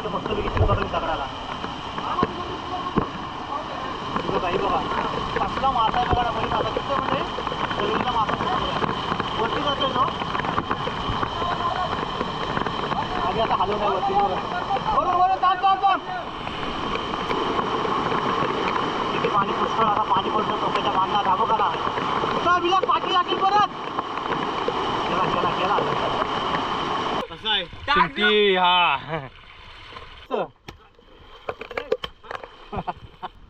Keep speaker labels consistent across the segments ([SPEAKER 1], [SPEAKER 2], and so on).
[SPEAKER 1] मासे मस्तपैकी चिपकले दगडाला. काही बघा कसला मासा आहे बघा. बैल मासा कसं म्हणजे बैलचा मासा वरती जातो तो आधी आता हलवून आहे वरती. बरोबर ताण ताण ताण. किती पाणी पुष्कळ आता पाणी पडतं टोक्याच्या बांधा धाबो करा उचल बिलास पाठी लागेल परत. गेला गेला गेला. कसं आहे
[SPEAKER 2] चिंटी. हा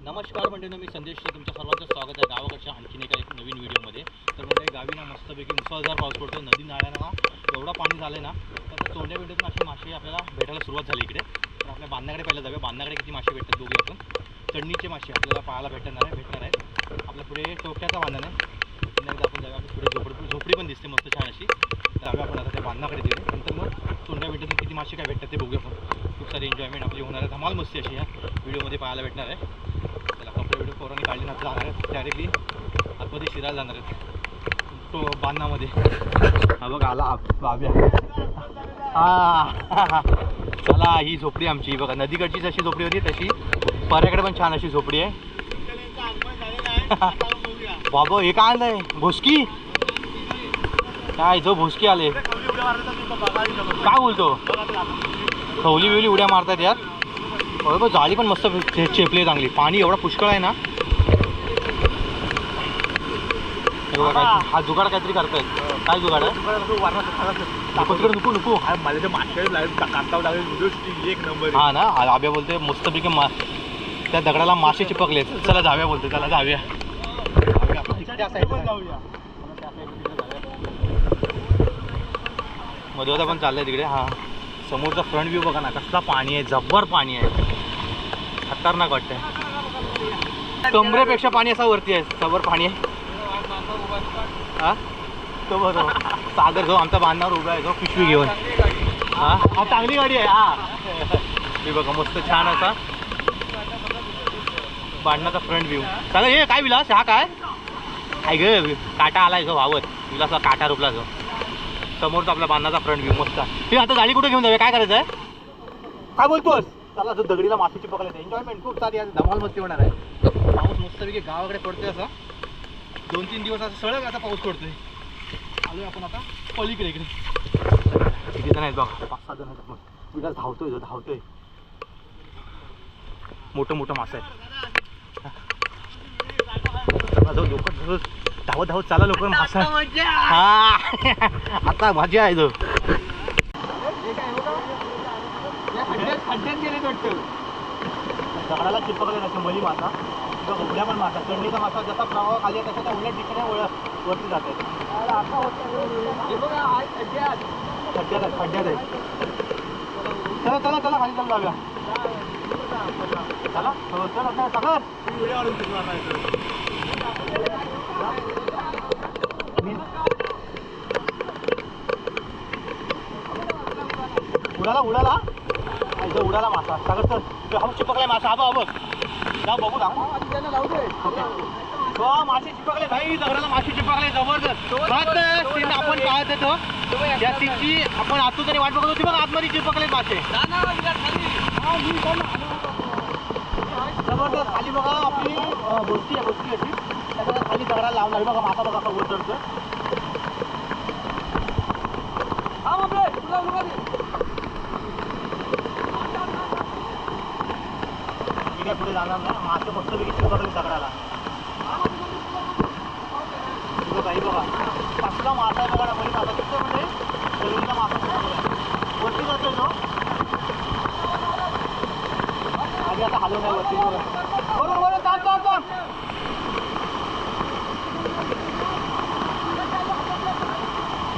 [SPEAKER 1] नमस्कार मंडळींनो, मी संदेश. तुमच्या सर्वांचं स्वागत आहे गावाकडच्या आणखीन एका नवीन व्हिडिओमध्ये. तर म्हणजे गावी ना मस्तपैकी मुसळधार पाऊस पडतो. नदी नाळ्यांना एवढा पाणी झालं ना तर तोंड्या बिंड्यातून अशी मासे आपल्याला भेटायला सुरुवात झाली इकडे. तर आपल्या बांधाकडे पहिलं जाऊया. बांधाकडे किती मासे भेटतात दोघे आपण. चढणीचे मासे आपल्याला पाहायला भेटणार आहेत. आपल्या पुढे टोक्याचा बांधण आहे. एकदा आपण जाऊया. पुढे झोपडी पण दिसते मस्त छान अशी. जाऊया आपण आता त्या बांधाकडे देऊ. नंतर मग तोंड्या बिंड्यातून किती मासे काय भेटतात ते बघूया आपण. खूप सारी एन्जॉयमेंट आपली होणार आहे. धमाल मस्ती अशी या व्हिडिओमध्ये पाहायला भेटणार आहे. कपडे व्हिडिओ पोरांनी काढले ना जाणार आहेत डायरेक्टली आतमध्ये शिरायला जाणार आहेत तो बांधामध्ये. हा बघा आला बाब्या. हा चला ही झोपडी आमची बघा. नदीकडची जशी झोपडी होती तशी पर्याकडे पण छान अशी झोपडी आहे. बाबा हे काय आणलंय भोसकी काय जो भोसकी आले काय बोलतो. खवली बिवली उड्या मारतात यार. बघ जाळी पण मस्त चेपली आहे चांगली. पाणी एवढा पुष्कळ आहे ना. हा जुगाड काहीतरी करतायत. काय जुगाड आहे नको नको
[SPEAKER 2] माझ्या मासे कांताव लागेल एक नंबर.
[SPEAKER 1] हा ना आब्या बोलते मस्तपैकी त्या दगडाला मासे चिपकलेत. चला जाऊया बोलते. चला जाऊया. मधोदा पण चाललंय तिकडे. हा समोरचा फ्रंट व्ह्यू बघा ना कसला पाणी आहे. जब्बर पाणी आहे. खतरनाक वाटतंय. कमरेपेक्षा पाणी असा वरती आहे. जबर पाणी आहे. हा तो बरोबर सागर जो आमचा बांधणार उभा आहे जो पिशवी घेऊन. हा चांगली गाडी आहे. हा हे बघा मस्त छान असा बांधण्याचा फ्रंट व्ह्यू. सागर हे काय विलास हा काय काय ग काटा आलाय जो वावत विलासा काटा रुपला जो. समोरचा आपला बांधण्याचा फ्रंट व्ह्यू मस्त. हे आता गाडी कुठे घेऊन जाऊया काय करायचं आहे काय बोलतोस. चला जो दगडीला मासे चिपकले एन्जॉयमेंट खूप सारी आज धमाल मस्ती होणार आहे. पाऊस मस्तपैकी गावाकडे पडतोय असा 2-3 दिवस असा सळग असा पाऊस पडतोय. आलोय आपण आता पलीकडे इकडे. किती जण आहेत बघा 5-6 जण आहेत. विलास धावतोय मोठं मोठं मासा आहे. लोक धावत चाला लोक मासा. हा आता मजा आहे जो. दगडाला चिपकले ना मली मासा. उड्या पण मासा चढणीचा मासा जसा प्रवाह खाली आहे तसा त्या उलट दिशेने वरती जाते. खड्ड्यात आहे. चला चला चला खाली चला जाऊया. चला चला सागर उडाला उडाला मासा. सागर चल हा चिपकलाय मासा. हा बघ जाऊ बघू मासे चिपकले भाई. दगडाला मासे चिपकले जबरदस्त. सीन आपण पाहत येतो त्या सीनची आपण आतून तरी वाट बघत होती. बघ आतमध्ये चिपकले मासे जबरदस्त. खाली बघा आपली बोसकी अशी त्याच्या खाली दगडाला लावला बघा मासा बघा वर चढतोय. पुढे जाणार ना मासे मस्तपैकी चिपकले दगडाला. काही बघा कसला मासा आहे बघा. बैल मासा कसं म्हणजे बैलचा मासा वरती जातो तो आधी आता हलवून आहे वरती. बरोबर ताण ताण ताण.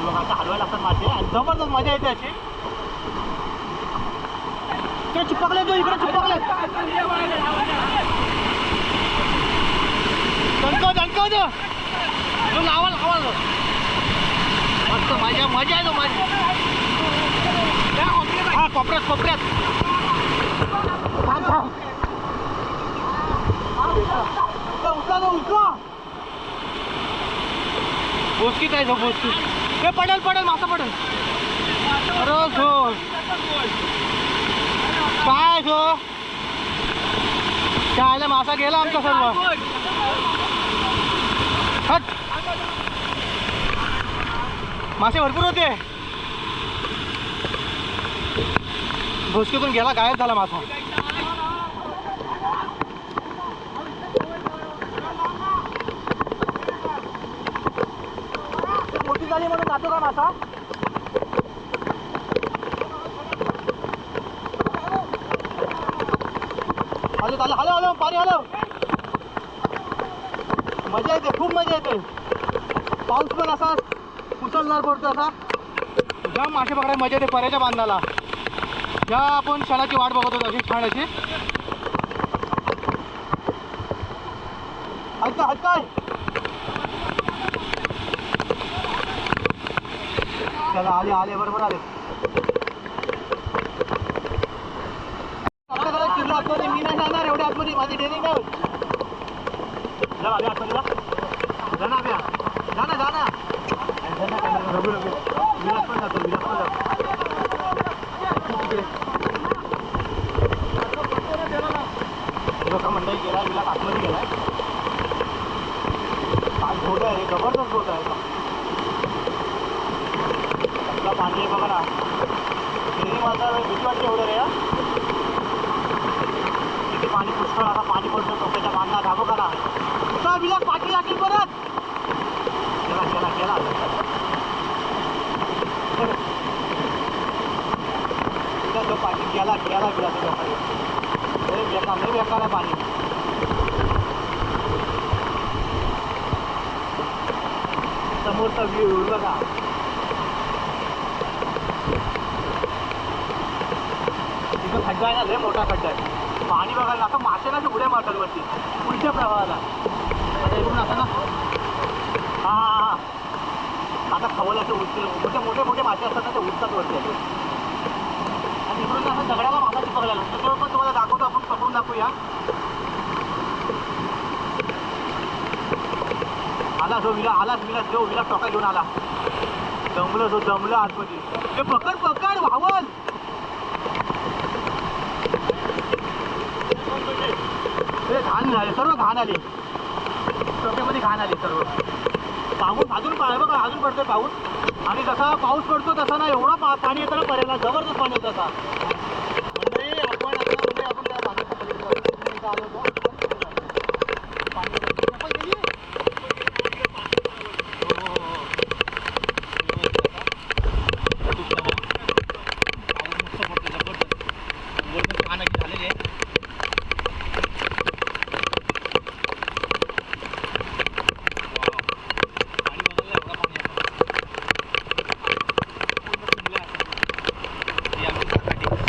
[SPEAKER 1] बघा आता हलवायला लागतात मासे आणि जबरदस्त मजा येते अशी. चिपकले तो इकडे चिपकले. दणकव तो लावा मस्त मजा आहे तो माझी. हा कोपऱ्यात उचला बोसकी काय बोसकी ते पडेल मासा पडेल. अरे काय तो काय मासा गेला आमचा सर्व. हट. मासे भरपूर होते. भोसकीतून गेला गायब झाला मासा. मोठी झाली म्हणून जातो का मासा. हलो हलो हलो हलो पाणी हलो. मजा येते खूप मजा येते. पाऊस पण असा मुसळधार पडतो असा. जाम मासे पकडायला मजा येते पर्याच्या बांधाला. ज्या आपण क्षणाची वाट बघत होतो अशी छान अशी. हलका हलका चला आले आले बरोबर आले. किल्ला आतमध्ये मी नाही जाणार एवढ्या आतमध्ये माझी डेअरिंग नाही होत. जा आले आतमध्ये जा ना ब्या जा ना जा ना. विलास पण जातो विलास पण जातो. लोक मंडळी गेला विलास आतमध्ये गेलाय. आज घोट आहे जबरदस्त घोट आहे. पाणी आहे बघा ना. डेअरिंग माझा भीती वाटते एवढं रे. किती पाणी पुष्कळ आता पाणी पडतो टोक्याच्या बांधला धाबो करा. तुझा विलास पाठी लागेल परत. गेला गेला गेला. जो पाणी गेला गेला विलास लय बेकार आहे पाणी. समोरचा व्ह्यू बघा. तिथं खड्डा आहे ना लय मोठा खड्डा आहे. पाणी बघायला आता मासे ना उड्या मारतात वरती उलट्या प्रवाहाला. आता इकडून असं ना हा हा हा आता खवल्याचे उलटे मोठे मोठे मोठे मासे असतात ना ते उलटतात वरती. आणि इकडून असं दगडाला मासा चिपकलेला तो पण तुम्हाला दाखवतो. आपण पकडून दाखवूया. आला जो विला आलाच विला जो विला टोका घेऊन आला. जमलं जो जमलं आतमध्ये. ते पकड पकड वावल. ते घाण झाले सर्व घाण आली. टोक्यामध्ये घाण आली सर्व. पाऊस अजून बघा अजून पडतोय पाऊस. आणि जसा पाऊस पडतो तसा ना एवढा पाणी येतं ना पर्यायला जबरदस्त पाणी येतं आता. म्हणजे आपण आता आपण त्या पाण्याच्या पलीकडे आलो होतो.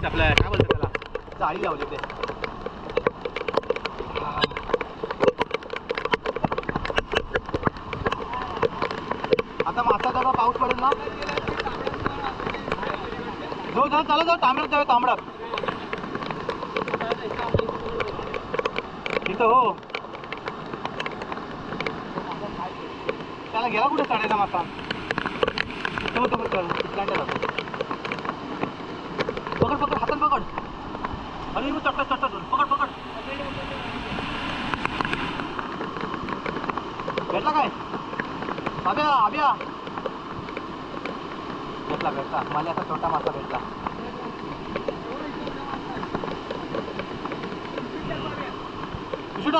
[SPEAKER 1] आपल्या काय बोलतात त्याला जाळी लावली ते. आता मासा जेव्हा पाऊस पडेल ना जो जा चालत जाऊ तांबड्यात जाऊ तांबड्यात तिथं हो. त्याला गेला कुठे चढायचा मासा. तो तो पकड पकड हातात पकड. अरे मी चटत चटत पकड पकड. भेटला काय आब्या आब्या. भेटला भेटला मला असा छोटा मासा भेटला.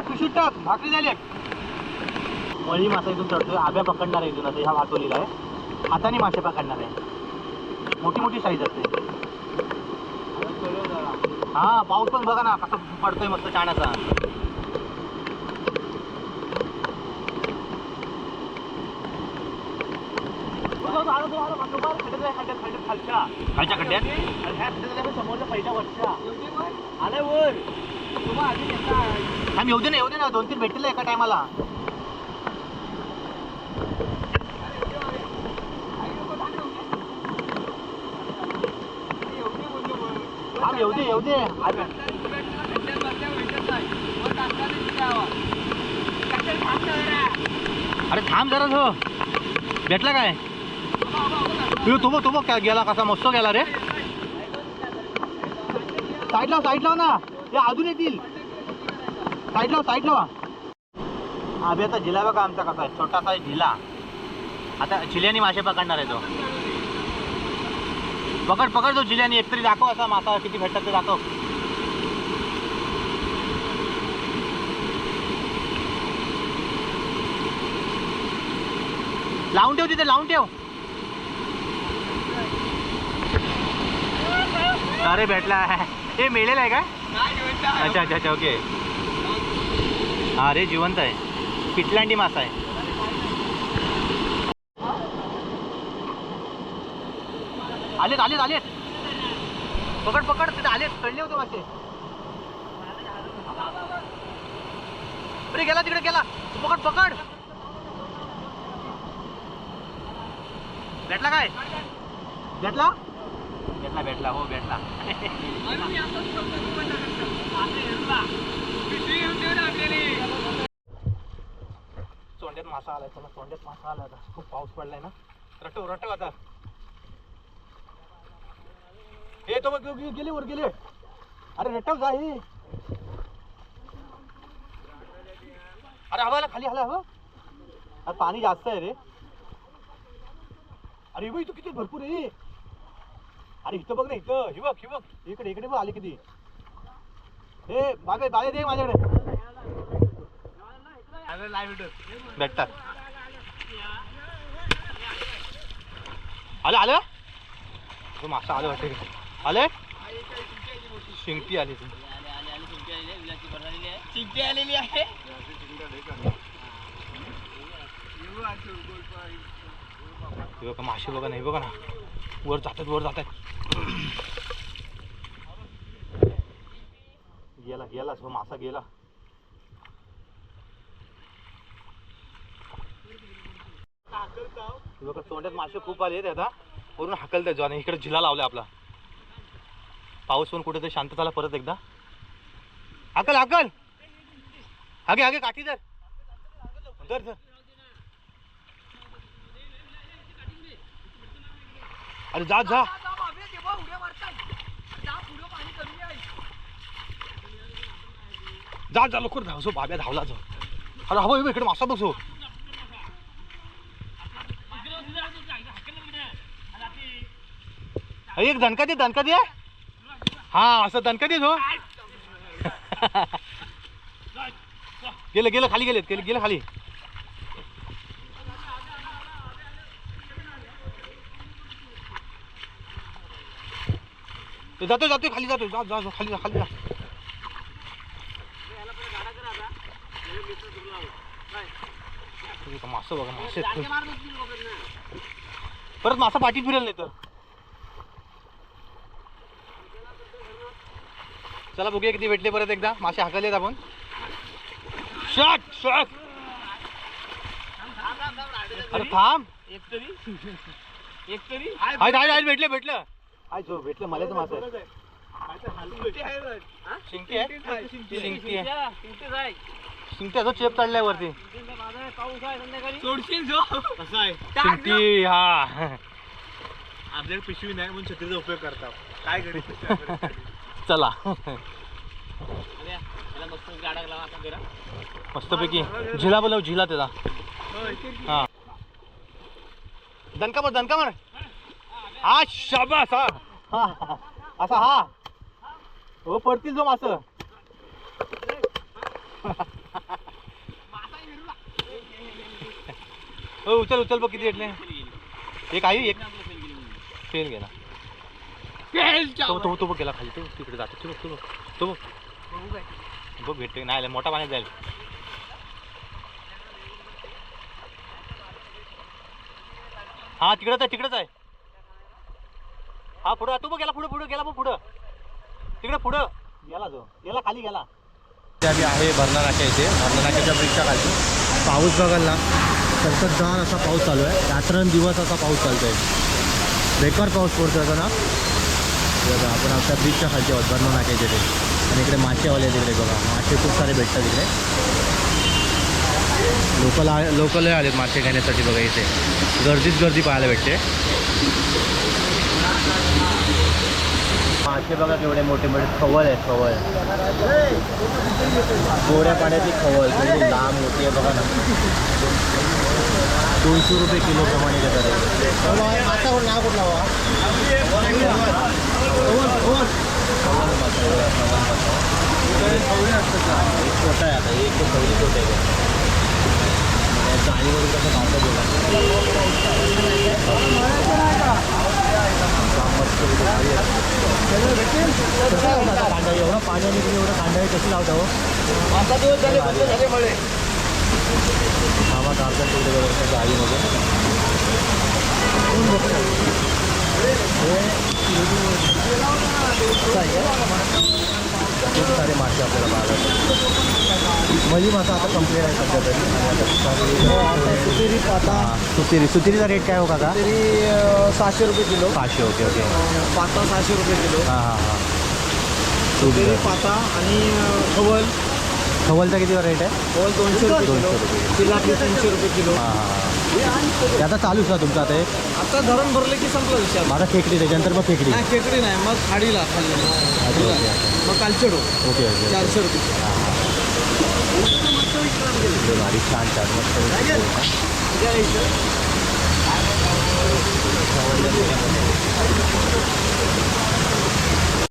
[SPEAKER 1] पिशूट टाक भाकरी झाली. वळी मासा इथून चढतोय. आब्या पकडणार आहे इथून. आता ह्या वाटोलीला आहे. हाताने मासे पकडणार आहे. मोठी मोठी साईज असते. हा पाऊस पण बघा ना कसा पडतोय मस्त छानाचा. खालच्या खड्ड्यात समोरच्या पहिल्या वरच्या आलाय वर. आम्ही येऊ दे ना 2-3 भेटतील एका टायमाला. येऊ दे अरे थांब जरा हो. भेटला काय तो बघ काय गेला कसा मस्त गेला रे. साईड लाव ना, हे अजून येतील. साईड लावा. अभि आता झिला बघा आमचा कसा आहे, छोटासा झिला. आता चिल्यानी मासे पकडणार आहे तो. पकड तो चिल्यानी. एकतरी दाखव असा मासा किती भेटतात ते दाखव. लावून ठेव तिथे, लावून ठेव. अरे भेटला. हे मेलेलं आहे का? अच्छा ओके. हा रे जिवंत आहे. पिटलांडी मासा आहे. आलेत. पकड तिथे आलेत. चढले होते मासे. अरे गेला तिकडे गेला. पकड. भेटला काय? भेटला. हो भेटला. सोंड्यात मासा आलाय. चला सोंड्यात मासा आला. आता खूप पाऊस पडलाय ना. रटव आता. हे तो गेले वर गेले. अरे रटव जा. हे अरे हवा खाली हवा. अरे पाणी जास्त आहे रे. अरे बाई तू किती भरपूर आहे. अरे इथं बघ ना, इथं ही बघ. इकडे बघ आली किती. हे बाबे दे माझ्याकडे. भेटतात. आलं तो मासा आलं वाटते. आले शिंगटी आली. शिंगटी आलेली आहे. बघा मासे बघा नाही बघा ना, वर जातात. गेला तो मासा गेला. बघा तोंडात मासे खूप आले आहेत. आता वरून हाकलतात जो. आणि इकडे झिला लावला आपला. पाऊस पण कुठे शांत झाला परत एकदा. हाकल हागे काठी धर. अरे जा लवकर धावसो. बाब्या धावला जो. अरे हवं इकडे मासा बसो. एक दणका दे. हा असं दणका दे जो. गेलं खाली. गेलं खाली. जातो खाली जातो. जा खाली जा. मासा बघा मासे. परत मासा पाठी फिरेल नाही तर. चला बघूया किती भेटले परत एकदा. मासे हाकलेत आपण. शॉट. अरे थांब. एक तरी हाय भेटलं. हाय जो भेटलं. मला तर मासा शिंगटी आहे. शिंगट्याचा चेप चढलाय वरती. शिंगटी. हा
[SPEAKER 2] आपल्याला पिशवी नाही म्हणून छत्रीचा उपयोग करतात. काय करू.
[SPEAKER 1] चला मस्तपैकी झिला बोलव. झिला त्याचा. हा दणका मार. हा शाबास. हा असा. हा हो पडतील जो मास. हो उचल बघ किती भेटले. एक आहे. एक फेल गेला. तो बघ गेला खाली. तो तिकडे जातो. तो बघ भेटते नाही. मोठा पाण्यात जाईल. हा तिकडेच आहे. हा पुढं. तू बघ गेला पुढं गेला. बघ पुढं तिकडे गेला जो. खाली गेला. आम्ही आहे भरणा नाक्या इथे. भरणा नाक्याच्या ब्रिजच्या खाली. पाऊस बघाल ना, संततधार असा पाऊस चालू आहे. रात्रंदिवस असा पाऊस चालतोय. बेकार पाऊस पडतोय आता ना. आपण आपल्या ब्रिजच्या खालची आहोत भरणा नाक्याच्या इथे. आणि इकडे मासेवाले तिकडे बघा. मासे खूप सारे भेटतात इकडे. लोकल आलेत मासे घेण्यासाठी बघा. इथे गर्दी पाहायला भेटते.
[SPEAKER 3] मासे बघा केवढे मोठे मोठे खवळ आहे खवळ. गोड्या पाण्याची खवळ केवढी लांब मोठी आहे बघा ना. 200 रुपये किलो प्रमाणे देतात. मासा नाव कुठला हवा छोटा आहे आता एक खवळी छोटे आहे. जाळीवरून कसं मासा बोला कांदा एवढा पाण्याने तुम्ही एवढं कांदा कशी लावता हो? मामा काढतात तेवढे व्यवस्था जाळीमध्ये. खूप सारे मासे आपल्याला बाजारात. मली मासा आता कंप्लीट आहे सध्या तरी. सुतिरीचा रेट काय हो काका?
[SPEAKER 2] 600 रुपये किलो.
[SPEAKER 3] 500. Okay okay.
[SPEAKER 2] पाता 600 रुपये किलो.
[SPEAKER 3] हां हां हां.
[SPEAKER 2] सुपेरी पाता आणि खवल.
[SPEAKER 3] खवलचा किती रेट आहे?
[SPEAKER 2] खवल 200 रुपये किलो.
[SPEAKER 3] 200 रुपये.
[SPEAKER 2] तिलापी 300 रुपये किलो.
[SPEAKER 3] हां हां. आता चालूच ना तुमचं आता एक
[SPEAKER 2] आता धरण भरले की संपला विषय.
[SPEAKER 3] माझा खेकडी त्याच्यानंतर मग खेकडी.
[SPEAKER 2] नाही खेकडी नाही, मग खाडीला खाल्ली. मग कालचेडो
[SPEAKER 3] ओके ओके.
[SPEAKER 2] 400 रुपये.
[SPEAKER 3] भारी छान छान मस्त.